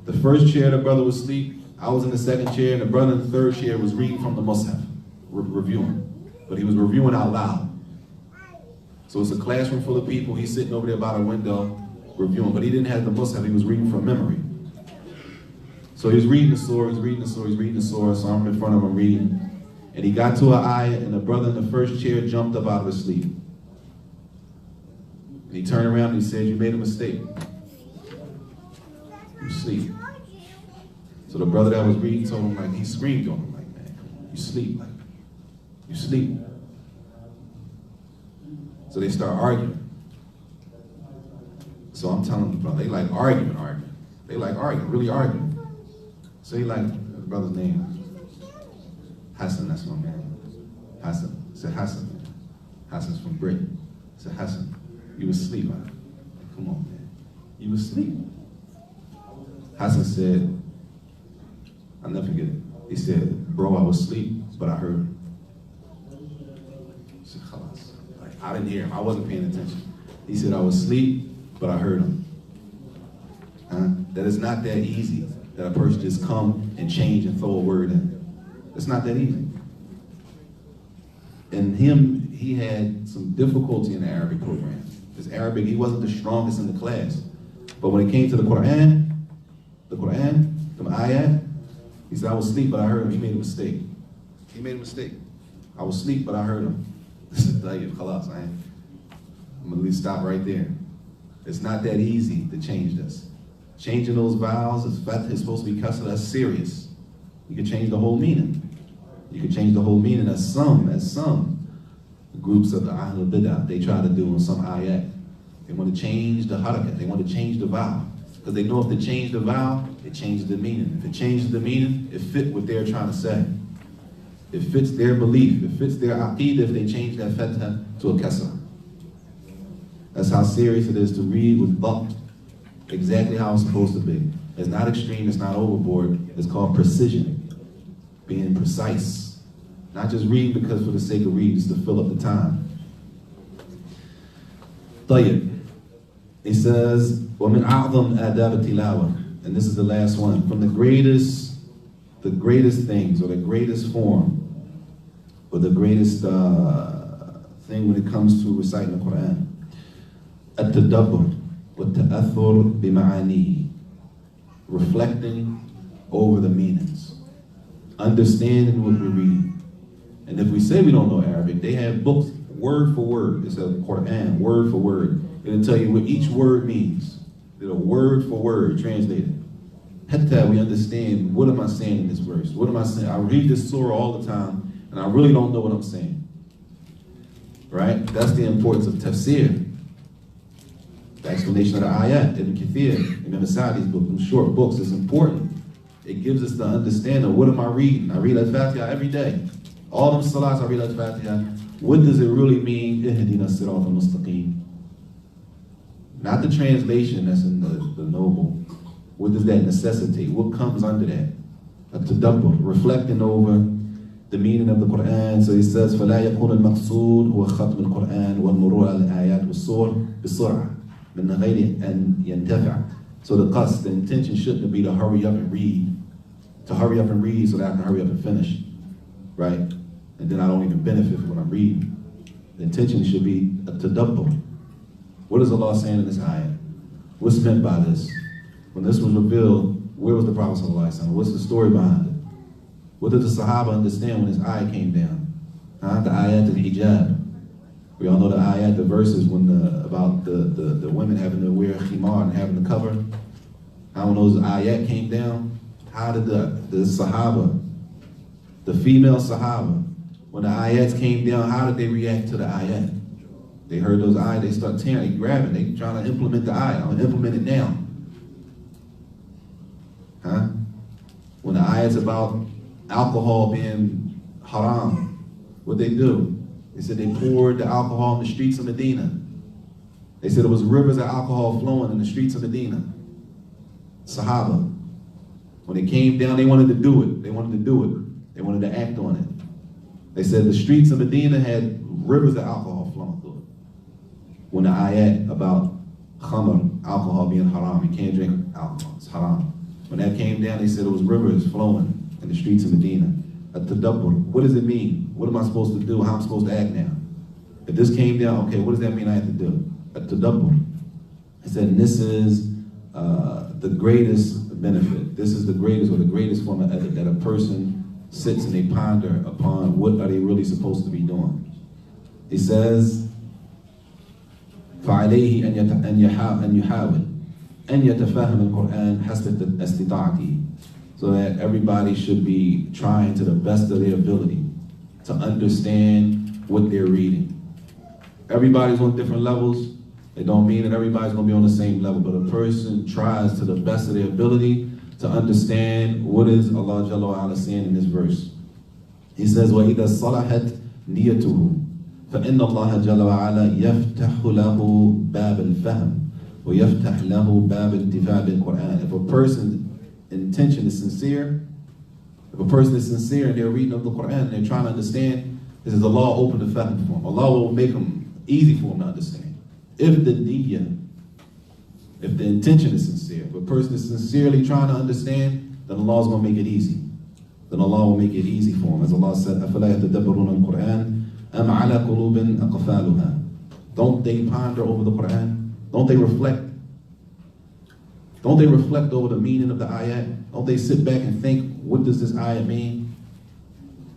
The first chair, the brother was asleep. I was in the second chair, and the brother in the third chair was reading from the Mus'haf, reviewing. But he was reviewing out loud. So it's a classroom full of people. He's sitting over there by the window, reviewing. But he didn't have the Mus'haf, he was reading from memory. So he was reading the surah, so I'm in front of him reading. And he got to an ayah, and the brother in the first chair jumped up out of his sleep. And he turned around and he said, "You made a mistake. You sleep." So the brother that was reading told him, he screamed on him, man, you sleep, you sleep. So they start arguing. So I'm telling the brother, they like arguing. They like arguing, really arguing. So he like, the brother's name, Hassan, that's my man. Hassan. I said, Hassan, man. Hassan's from Britain. I said, Hassan, you was asleep, huh? Come on, man. You was asleep. Hassan said, I'll never forget it. He said, bro, I was asleep, but I heard him. I said, khalas. Like, I didn't hear him. I wasn't paying attention. He said, I was asleep, but I heard him. That it's not that easy that a person just come and change and throw a word in. It's not that easy. And he had some difficulty in the Arabic program. His Arabic, he wasn't the strongest in the class. But when it came to the Quran, the ayat, he said, I was asleep, but I heard him. He made a mistake. He made a mistake. I was asleep, but I heard him. I'm going to at least stop right there. It's not that easy to change this. Changing those vowels is supposed to be kasra, that's serious. You can change the whole meaning. You can change the whole meaning as some groups of the Ahlul Bid'ah, they try to do in some ayat. They want to change the harakat, they want to change the vowel. Because they know if they change the vowel, it changes the meaning. If it changes the meaning, it fits what they're trying to say. It fits their belief, it fits their aqeedah if they change that fatha to a kasra. That's how serious it is to read with dhabt, exactly how it's supposed to be. It's not extreme, it's not overboard, it's called precision, being precise. Not just reading because for the sake of reading, it's to fill up the time. طيب. He says, وَمِنْ أَعْظَمْ آدَابِ التِّلَاوَةِ, and this is the last one, from the greatest things, or the greatest form, or the greatest thing when it comes to reciting the Quran, التدبر والتأثر بمعانيه, reflecting over the meanings, understanding what we're reading. And if we say we don't know Arabic, they have books word for word. It's a Quran, word for word. It'll tell you what each word means. It'll word for word translated. Hatta we understand, what am I saying in this verse? What am I saying? I read this surah all the time, and I really don't know what I'm saying. Right? That's the importance of tafsir. The explanation of the ayat, Ibn Kathir, Imam Saadi's book, them short books, is important. It gives us the understanding, what am I reading? I read Al-Fatiha every day. All them salats I read Al-Fatiha. What does it really mean? Ihdina sirat al-mustaqim. Not the translation that's in the noble. What does that necessitate? What comes under that? A tadabbur, reflecting over the meaning of the Quran. So he says, فَلَا يَكُونُ الْمَقْصُودُ هُوَ خَتْمُ الْقُرْآنِ وَالْمُرُورَ عَلَى الْآيَاتِ وَالسُّورِ بِالسُّرْعَةِ مِنْ غَيْرِ أَنْ يَنْتَفِعَ. So the intention shouldn't be to hurry up and read. To hurry up and read so that I can hurry up and finish. Right? And then I don't even benefit from what I'm reading. The intention should be a tadabbur. What is Allah saying in this ayah? What's meant by this? When this was revealed, where was the Prophet ﷺ? What's the story behind it? What did the Sahaba understand when this ayah came down? The ayat al-hijab. We all know the ayat, the verses about the women having to wear khimar and having to cover. How when those ayat came down, how did the Sahaba, the female Sahaba, when the ayats came down, how did they react to the ayat? They heard those ayat, they start tearing, they grabbing, they trying to implement the ayat. I'm going to implement it now. When the ayat's about alcohol being haram, what they do? They said they poured the alcohol in the streets of Medina. They said it was rivers of alcohol flowing in the streets of Medina. Sahaba. When it came down, they wanted to do it. They wanted to do it. They wanted to act on it. They said the streets of Medina had rivers of alcohol flowing through it. When the ayat about khamr, alcohol being haram, you can't drink alcohol, it's haram. When that came down, they said it was rivers flowing in the streets of Medina. At-tadabbur, what does it mean? What am I supposed to do? How am I supposed to act now? If this came down, okay, what does that mean I have to do? At-tadabbur. He said, and this is the greatest benefit. This is the greatest form of ethic, that a person sits and they ponder upon what are they really supposed to be doing. He says, فَعَلَيْهِ أَنْ يُحَاوِلْ أَنْ يَتَفَهَمَ الْقُرْآنِ حَسْبَ اسْتِطَاعَتِهِ. So that everybody should be trying to the best of their ability to understand what they're reading. Everybody's on different levels. It don't mean that everybody's going to be on the same level, but a person tries to the best of their ability to understand what is Allah Jalla wa Ala saying in this verse. He says, وَإِذَا صَلَحَتْ نِيَّتُهُ فَإِنَّ اللَّهَ جَلَّ وَعَلَى يَفْتَحُ لَهُ بَابَ الْفَهْمِ وَيَفْتَحْ لَهُ بَابَ انْتِفَاعِ بِالْقُرْآنِ. If a person's intention is sincere, if a person is sincere and they're reading of the Quran and they're trying to understand, this is Allah open the fahm for them. Allah will make them easy for them to understand. If the niyyah, if the intention is sincere, if a person is sincerely trying to understand, then Allah is going to make it easy. Then Allah will make it easy for him. As Allah said, أَفَلَا يَتَدَبَّرُونَ الْقُرْآنِ أَمْ عَلَى قُلُوبٍ أَقْفَالُهَا. Don't they ponder over the Quran? Don't they reflect? Don't they reflect over the meaning of the ayat? Don't they sit back and think, what does this ayat mean?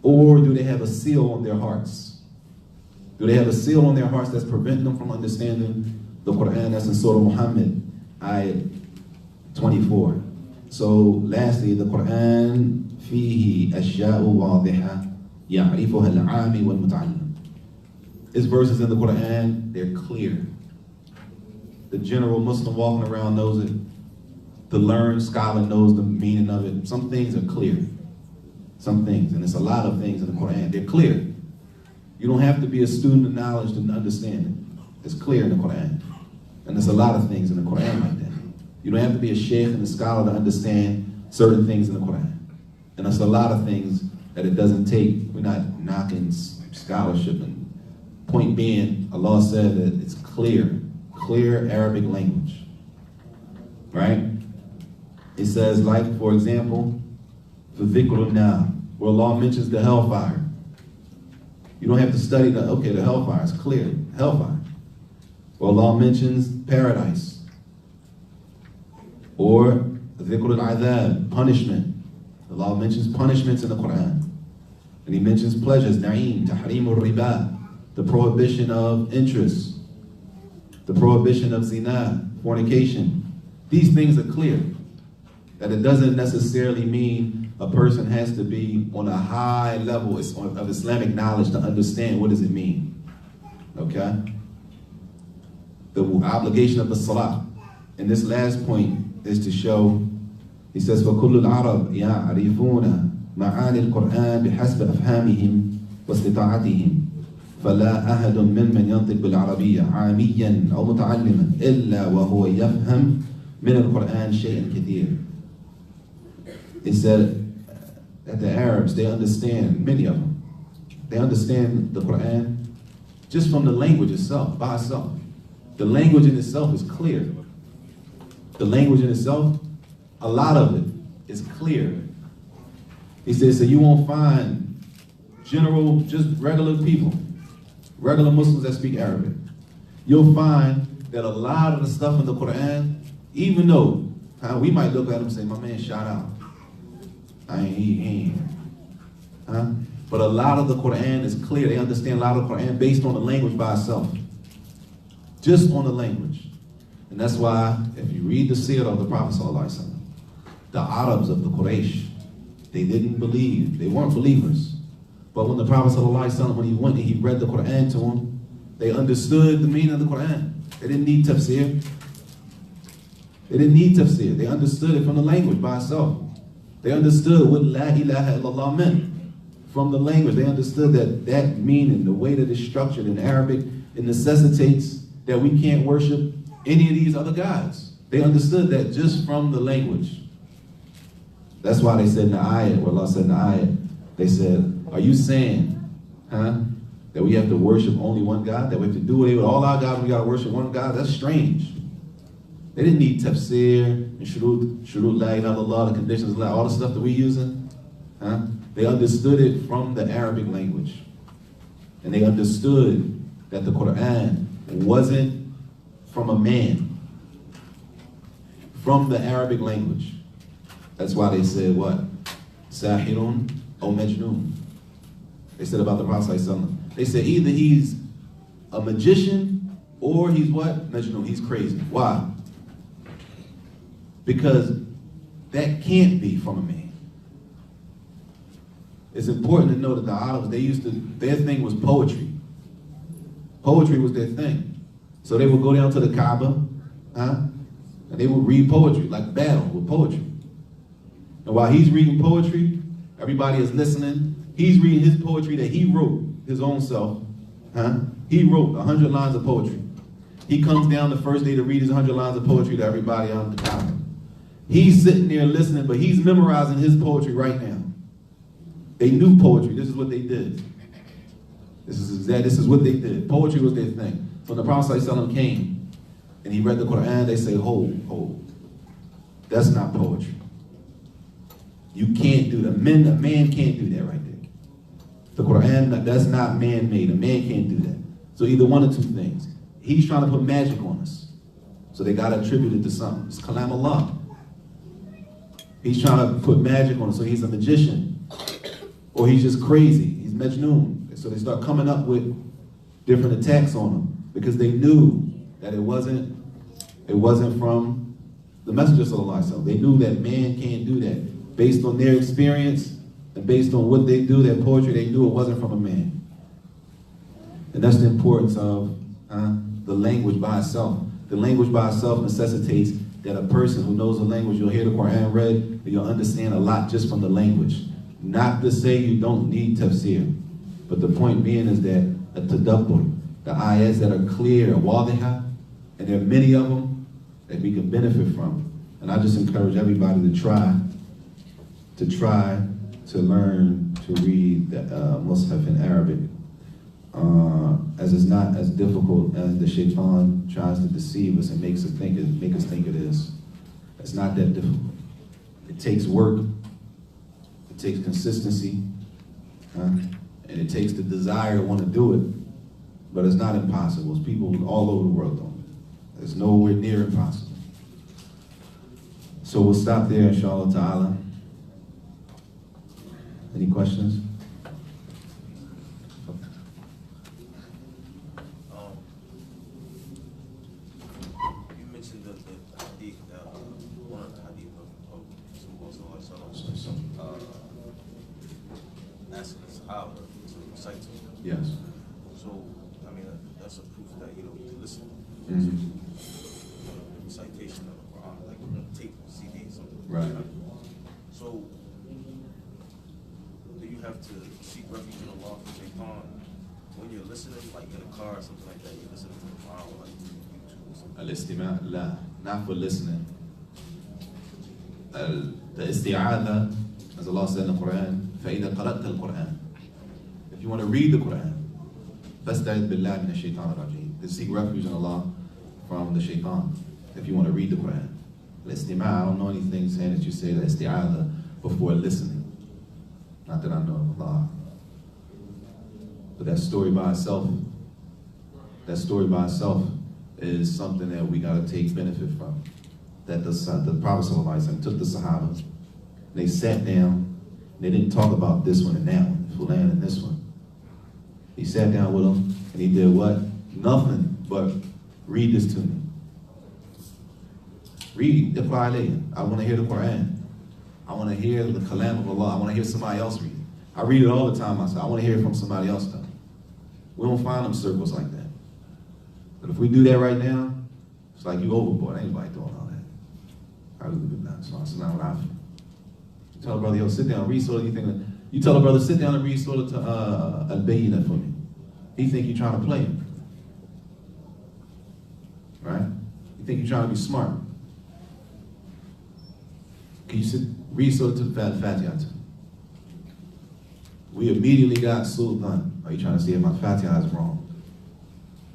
Or do they have a seal on their hearts? Do they have a seal on their hearts that's preventing them from understanding the Quran? That's in Surah Muhammad, ayat 24. So lastly, the Quran فيه أشياء واضحة يعرفها العامي والمتعلم. Its verses in the Quran, they're clear. The general Muslim walking around knows it. The learned scholar knows the meaning of it. Some things are clear. Some things, and it's a lot of things in the Quran. They're clear. You don't have to be a student of knowledge to understand it. It's clear in the Quran. And there's a lot of things in the Quran like that. You don't have to be a sheikh and a scholar to understand certain things in the Quran. And there's a lot of things that it doesn't take. We're not knocking scholarship. And point being, Allah said that it's clear Arabic language. Right? It says, like, for example, the dhikrun now, where Allah mentions the hellfire. You don't have to study the hellfire, it's clear, hellfire. Or Allah mentions paradise. Or dhikr al-adhab, punishment. Allah mentions punishments in the Quran. And He mentions pleasures, na'im, tahrim al-riba, the prohibition of interest, the prohibition of zina, fornication. These things are clear. That it doesn't necessarily mean a person has to be on a high level of Islamic knowledge to understand what does it mean. Okay? The obligation of the salah. And this last point is to show, he says, فَكُلُّ الْعَرَبِ يَعْرِفُونَ مَعَانِ الْقُرْآنِ بِحَسْبِ أَفْهَامِهِمْ وَاسْتِطَاعَتِهِمْ فَلَا أَحَدٌ مِّمَّنْ يَنطِقُ بِالْعَرَبِيَّةِ عَامِيًّا أَوْ مُتَعَلِّمًا إِلَّا وَهُوَ يَفْهَمْ مِنَ الْقُرْآنِ شَيْئًا كَثِيرًا. It said that the Arabs, they understand, many of them, they understand the Quran just from the language itself, by itself. The language in itself is clear. The language in itself, a lot of it is clear. He says, so you won't find general, just regular people, regular Muslims that speak Arabic. You'll find that a lot of the stuff in the Quran, even though we might look at him and say, my man, shout out. But a lot of the Quran is clear. They understand a lot of the Quran based on the language by itself. Just on the language. And that's why, if you read the seerah of the Prophet ﷺ, the Arabs of the Quraysh, they didn't believe. They weren't believers. But when the Prophet ﷺ, when he went and he read the Quran to them, they understood the meaning of the Quran. They didn't need tafsir. They didn't need tafsir. They understood it from the language by itself. They understood what La ilaha illallah meant from the language. They understood that meaning, the way that it's structured in Arabic, it necessitates that we can't worship any of these other gods. They understood that just from the language. That's why they said in the ayat, where Allah said in the ayat, they said, are you saying, that we have to worship only one God? That we have to do away with all our gods, we got to worship one God? That's strange. They didn't need tafsir and shurut la ilaha illallah, the conditions, all the stuff that we're using. They understood it from the Arabic language. And they understood that the Quran wasn't from a man, from the Arabic language. That's why they said what? Sahirun or Majnun. They said about the Prophet ﷺ. They said either he's a magician or he's what? Majnun, he's crazy. Why? Because that can't be from a man. It's important to know that the Arabs, their thing was poetry. Poetry was their thing. So they would go down to the Kaaba, and they would read poetry, like battle with poetry. And while he's reading poetry, everybody is listening. He's reading his poetry that he wrote, his own self. He wrote 100 lines of poetry. He comes down the first day to read his 100 lines of poetry to everybody on the Kaaba. He's sitting there listening, but he's memorizing his poetry right now. They knew poetry. This is what they did. This is what they did. Poetry was their thing. So when the Prophet ﷺ came and he read the Quran, they say, hold. That's not poetry. You can't do that. A man can't do that right there. The Quran, that's not man-made. A man can't do that. So either one of two things. He's trying to put magic on us. So they got to attribute it to something. It's Kalam Allah. He's trying to put magic on us. So he's a magician. Or he's just crazy. He's Majnoon. So they start coming up with different attacks on him because they knew that it wasn't from the Messenger Sallallahu Alaihi Wasallam. They knew that man can't do that. Based on their experience and based on what they do, their poetry, they knew it wasn't from a man. And that's the importance of the language by itself. The language by itself necessitates that a person who knows the language, you'll hear the Quran read, and you'll understand a lot just from the language. Not to say you don't need tafsir, but the point being is that the tadabbur, the ayahs that are clear and wadiha, and there are many of them that we can benefit from. And I just encourage everybody to try to learn to read the Mus'haf in Arabic. As it's not as difficult as the shaitan tries to deceive us and make us think it is. It's not that difficult. It takes work, it takes consistency, and it takes the desire to want to do it, but it's not impossible. It's people all over the world doing it. It's nowhere near impossible. So we'll stop there, inshallah ta'ala. Any questions? Yes. So, I mean, that's a proof that, you can listen to recitation of the Quran, like tape, CD, something. Right. So, do you have to seek refuge in Allah from shaitan when you're listening, like in a car or something like that, you're listening to the Quran or like YouTube or something? Al-istima' la, not for listening. The isti'adha, as Allah said in the Quran, فَإِذَا قَرَأْتَ الْقُرْآنِ. If you want to read the Quran, فَاسْتَعِذْ بِاللَّهِ مِنَ الشَّيْطَانِ الرَّجِيمِ. To seek refuge in Allah from the shaitan. If you want to read the Quran. Al-istima', I don't know anything saying that you say the isti'adha before listening. Not that I know of Allah. But that story by itself is something that we got to take benefit from. That the Prophet ﷺ took the Sahaba, they sat down, they didn't talk about this one and that one, Fulan and this one. He sat down with them and he did what? Nothing but read this to me. Read the Quran. I want to hear the Quran. I want to hear the Kalam of Allah. I want to hear somebody else read it. I read it all the time myself. I want to hear it from somebody else though. We don't find them circles like that. But if we do that right now, it's like you overboard. Ain't nobody doing all that. I really do that. So that's not what I feel. You tell a brother, yo, sit down, read Surah. You tell a brother, sit down and read Surah to Al-Bayyinah for me. He think you're trying to play him. Right? You think you're trying to be smart. Can you read Surah to the Fatiha? We immediately got Sultan. Are you trying to see if my Fatiha is wrong?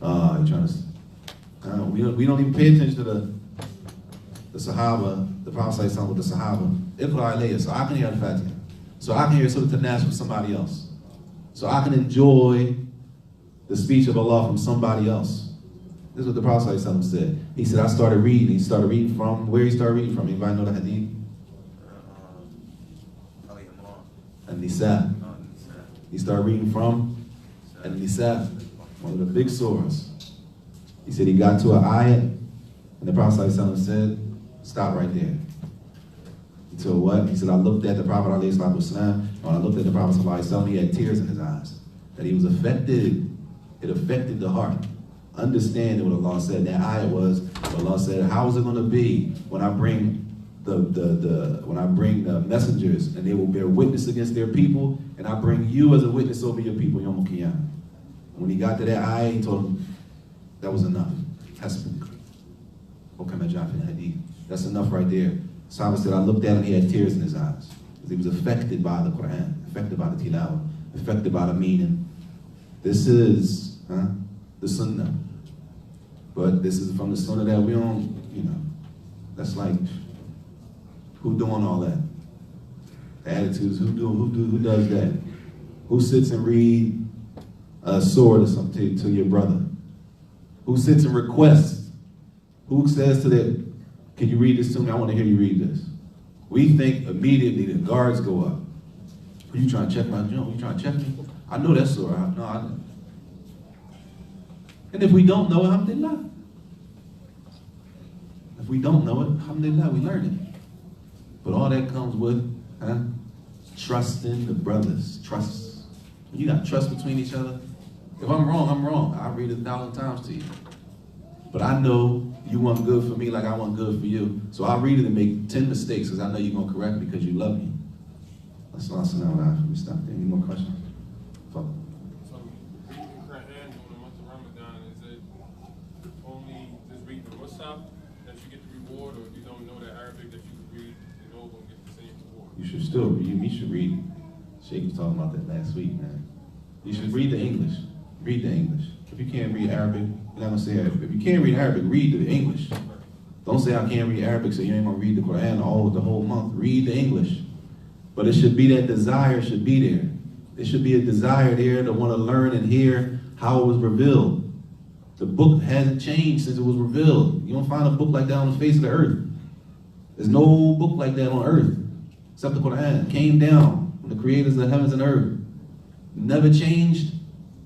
You trying to? We don't even pay attention to the Sahaba, the Prophet with the Sahaba. Iqra alayya, so I can hear the Fatiha. So I can hear Surah An-Nas from somebody else. So I can enjoy the speech of Allah from somebody else. This is what the Prophet said. He said, I started reading. He started reading from, where he started reading from? Anybody know the hadith? An-Nisa. He started reading from An-Nisa, one of the big surahs. He said he got to an ayat, and the Prophet said, stop right there. Until what? He said, I looked at the Prophet ﷺ, and when I looked at the Prophet ﷺ, he had tears in his eyes. That he was affected. It affected the heart. Understanding what Allah said. That ayah was, Allah said, how is it going to be when I bring the messengers and they will bear witness against their people, and I bring you as a witness over your people, Yom Qiyamah. When he got to that ayah, he told him, that was enough. That's enough right there. Sahaba said, I looked at him, he had tears in his eyes. Because he was affected by the Quran, affected by the tilawah, affected by the meaning. This is the sunnah. But this is from the sunnah that we don't, that's like, who doing all that? The attitudes, who does that? Who sits and read a sword or something to your brother? Who sits and requests? Who says to that, can you read this to me? I want to hear you read this. We think immediately the guards go up. Are you trying to check my jump? Are you trying to check me? I know that sword. No, I know. And if we don't know it, alhamdulillah. If we don't know it, alhamdulillah, we learn it. But all that comes with trusting the brothers. Trust. You got trust between each other. If I'm wrong, I'm wrong. I'll read it 1,000 times to you. But I know you want good for me like I want good for you. So I'll read it and make 10 mistakes because I know you're going to correct me because you love me. That's all. Let me stop there. Any more questions? Fuck. So, reading the Quran during the month of Ramadan, is it only just reading the Musaf that you get the reward, or if you don't know the Arabic that you could read and over and get the same reward? You should still read. You should read. Sheikh was talking about that last week, man. You should read the English. Read the English. If you can't read Arabic, you're not going to say Arabic. If you can't read Arabic, read the English. Don't say I can't read Arabic, so you ain't going to read the Quran the whole month. Read the English. But it should be that desire should be there. There should be a desire there to want to learn and hear how it was revealed. The book hasn't changed since it was revealed. You don't find a book like that on the face of the earth. There's no book like that on earth except the Quran. It came down from the creators of the heavens and earth. Never changed.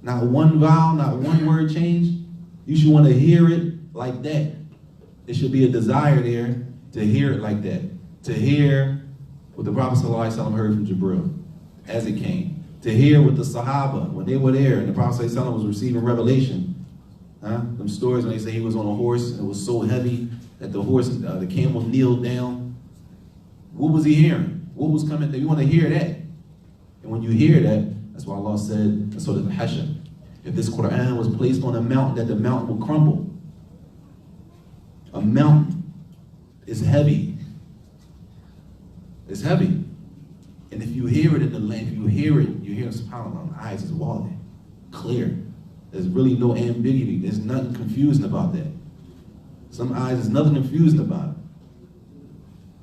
Not one vowel, not one word changed. You should want to hear it like that. There should be a desire there to hear it like that. To hear what the Prophet ﷺ heard from Jibril as it came. To hear what the Sahaba, when they were there and the Prophet ﷺ was receiving revelation. Them stories when they say he was on a horse and it was so heavy that the camel kneeled down. What was he hearing? What was coming there? You want to hear that. And when you hear that, that's why Allah said, that's what the Hashr. If this Quran was placed on a mountain, that the mountain will crumble. A mountain is heavy. It's heavy. And if you hear it in the land, if you hear it, subhanAllah, the eyes is walling, clear. There's really no ambiguity. There's nothing confusing about that. Some eyes, there's nothing confusing about it.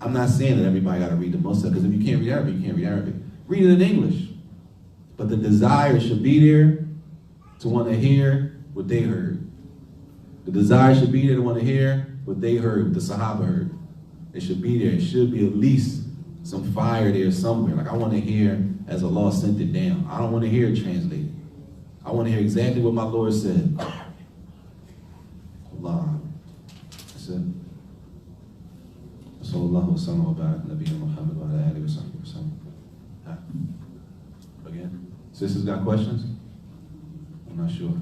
I'm not saying that everybody got to read the Musaf, because if you can't read Arabic, you can't read Arabic. Read it in English. But the desire should be there to want to hear what they heard. The desire should be there to want to hear what they heard, what the Sahaba heard. It should be there. It should be at least some fire there somewhere. Like I want to hear as Allah sent it down. I don't want to hear it translated. I want to hear exactly what my Lord said. Allah. That's it. Sallallahu wa sallam wa barak Nabiyyina Muhammad wa ala alihi wa sahbihi wa sallam. Again? Sisters got questions? I'm not sure.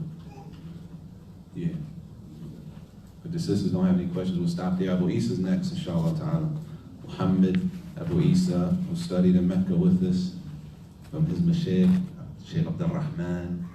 Yeah. If the sisters don't have any questions, we'll stop there. Abu Isa's next, inshallah ta'ala. Muhammad Abu Isa, who studied in Mecca with us, from his Mashaykh, Shaykh Abdul Rahman.